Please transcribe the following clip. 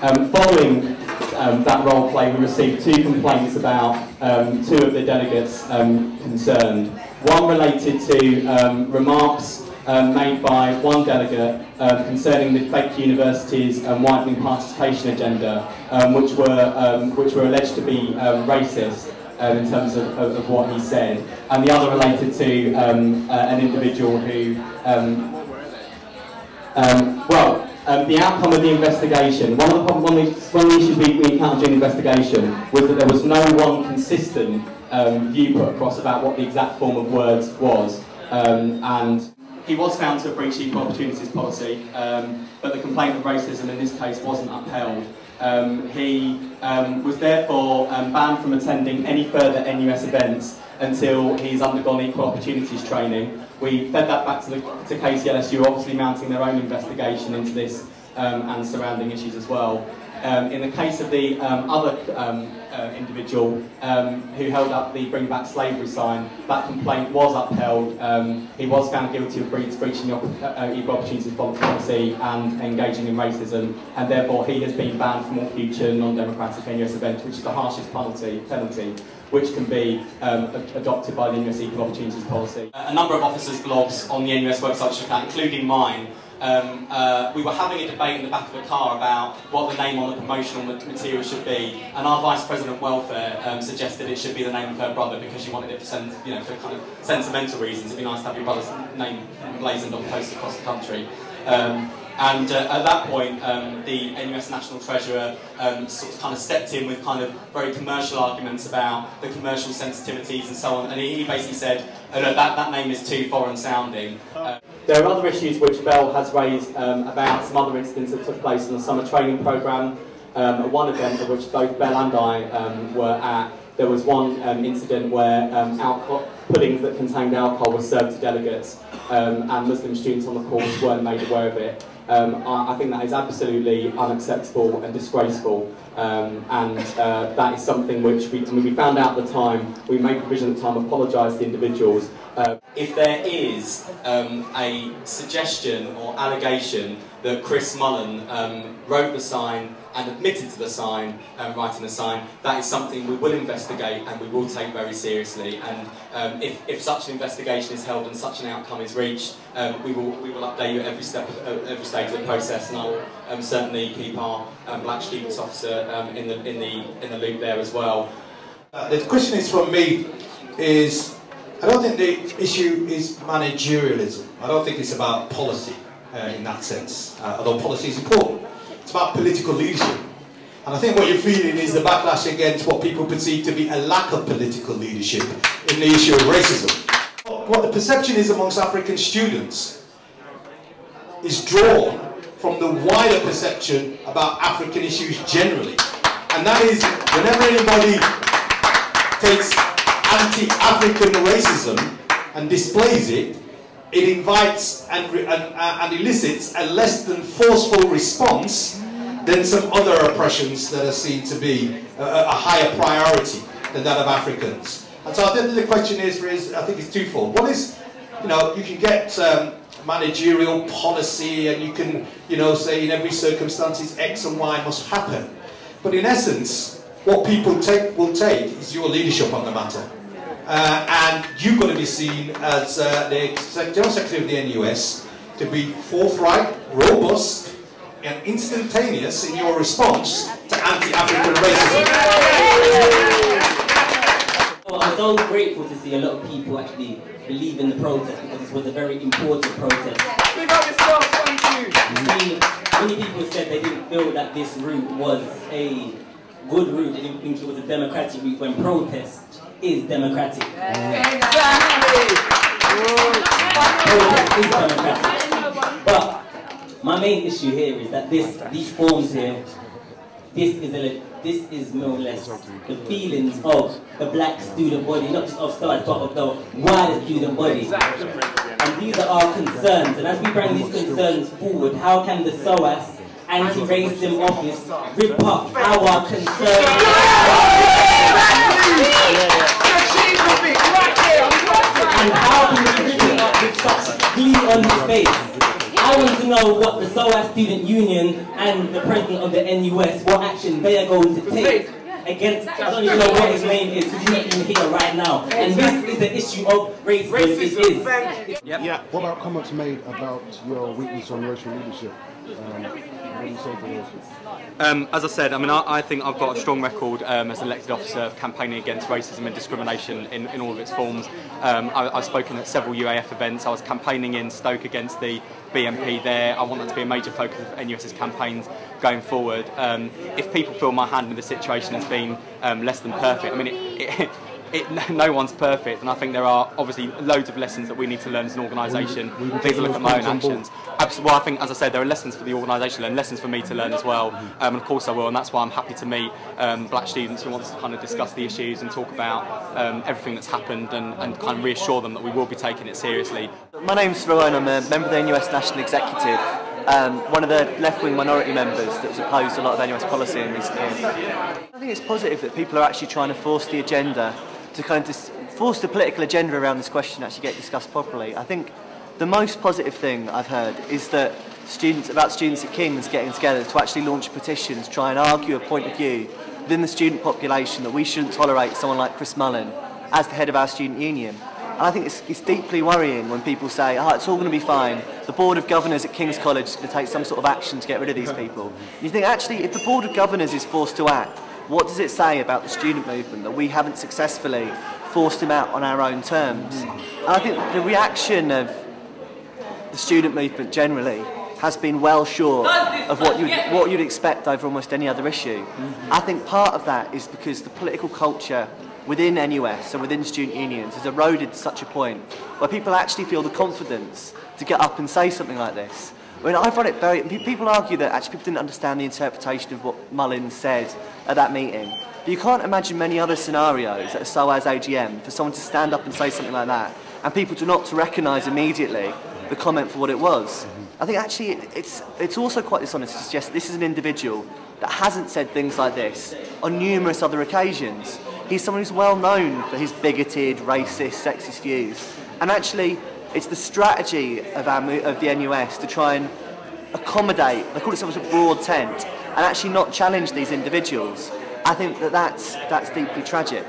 Following that role play, we received 2 complaints about 2 of the delegates concerned. One related to remarks made by one delegate concerning the fake universities widening participation agenda, which were alleged to be racist in terms of what he said, and the other related to an individual who, the outcome of the investigation. One of the issues we encountered during the investigation was that there was no one consistent view put across about what the exact form of words was, and he was found to have breached equal opportunities policy, but the complaint of racism in this case wasn't upheld. He was therefore banned from attending any further NUS events until he's undergone equal opportunities training. We fed that back to KCLSU, obviously mounting their own investigation into this and surrounding issues as well. In the case of the other individual who held up the Bring Back Slavery sign, that complaint was upheld. He was found guilty of breaching the equal opportunities policy and engaging in racism, and therefore he has been banned from all future non-democratic NUS events, which is the harshest penalty which can be adopted by the NUS equal opportunities policy. A number of officers' blogs on the NUS website shook out, including mine. We were having a debate in the back of the car about what the name on the promotional material should be, and our Vice President Welfare suggested it should be the name of her brother because she wanted it for, for kind of sentimental reasons. It'd be nice to have your brother's name emblazoned on posts across the country. And at that point, the NUS National Treasurer sort of kind of stepped in with kind of very commercial arguments about the commercial sensitivities and so on, and he basically said, oh, no, that name is too foreign sounding. There are other issues which Bell has raised about some other incidents that took place in the summer training programme. At one event at which both Bell and I were at, there was one incident where puddings that contained alcohol were served to delegates, and Muslim students on the course weren't made aware of it. I think that is absolutely unacceptable and disgraceful, and that is something which we found out at the time. We made provision at the time, apologised to the individuals. If there is a suggestion or allegation that Chris Mullen wrote the sign and admitted to the sign, writing the sign, that is something we will investigate and we will take very seriously. And if such an investigation is held and such an outcome is reached, we will update you at every stage of the process, and I will certainly keep our Black Students Officer in the loop there as well. The question is from me is, I don't think the issue is managerialism. I don't think it's about policy in that sense, although policy is important. It's about political leadership. And I think what you're feeling is the backlash against what people perceive to be a lack of political leadership in the issue of racism. What the perception is amongst African students is drawn from the wider perception about African issues generally. And that is, whenever anybody takes anti-African racism and displays it, it invites and elicits a less than forceful response than some other oppressions that are seen to be a higher priority than that of Africans. And so I think the question is I think it's twofold. One is, you can get managerial policy and you can, say in every circumstance X and Y must happen. But in essence, what people will take is your leadership on the matter. And you've got to be seen as the General Secretary of the NUS to be forthright, robust, and instantaneous in your response to anti-African racism. Well, I'm so grateful to see a lot of people actually believe in the protest, because this was a very important protest. Big up yourself, thank you. Many people said they didn't feel that this route was a good route, they didn't think it was a democratic route, when protest is democratic. Exactly. Protest is democratic. But my main issue here is that these forms here, this is more or less the feelings of the black student body, not just of SOAS, but of the wider student body. And these are our concerns. And as we bring these concerns forward, how can the SOAS anti-racism office rip up our concerns? And how can we rip it up with such glee on his face? I want to know know what the SOAS Student Union and the president of the NUS, what action they are going to take against, I don't even know what his name is, he's not even here right now. And this is the issue of racism. Yeah. What about comments made about your weakness on racial leadership? What do you say to those? As I said, I mean, I think I've got a strong record as an elected officer of campaigning against racism and discrimination in all of its forms. I've spoken at several UAF events. I was campaigning in Stoke against the BNP there. I want that to be a major focus of NUS's campaigns going forward. If people feel my hand in the situation has been less than perfect, I mean, no one's perfect, and I think there are obviously loads of lessons that we need to learn as an organisation. Things to look at my own actions. Well, I think, as I said, there are lessons for the organisation and lessons for me to learn as well, and of course I will, and that's why I'm happy to meet black students who want to kind of discuss the issues and talk about everything that's happened and kind of reassure them that we will be taking it seriously. My name's Rowan, I'm a member of the NUS National Executive, one of the left-wing minority members that's opposed a lot of NUS policy in recent years. I think it's positive that people are actually trying to force the agenda, to kind of force the political agenda around this question to actually get discussed properly. I think the most positive thing I've heard is that students at King's getting together to actually launch petitions, try and argue a point of view within the student population that we shouldn't tolerate someone like Chris Mullin as the head of our student union. And I think it's deeply worrying when people say, oh, it's all going to be fine, the Board of Governors at King's College is going to take some sort of action to get rid of these people. And you think, actually, if the Board of Governors is forced to act, what does it say about the student movement that we haven't successfully forced him out on our own terms? And I think the reaction of the student movement generally has been well short of what you'd expect over almost any other issue. I think part of that is because the political culture within NUS and within student unions has eroded to such a point where people actually feel the confidence to get up and say something like this. I mean, I find it very... People argue that actually people didn't understand the interpretation of what Mullin said at that meeting. But you can't imagine many other scenarios at a SOAS AGM for someone to stand up and say something like that and people to recognise immediately the comment for what it was. I think actually it's also quite dishonest to suggest this is an individual that hasn't said things like this on numerous other occasions. He's someone who's well known for his bigoted, racist, sexist views. And actually, it's the strategy of the NUS to try and accommodate, they call it something as a broad tent, and actually not challenge these individuals. I think that's deeply tragic.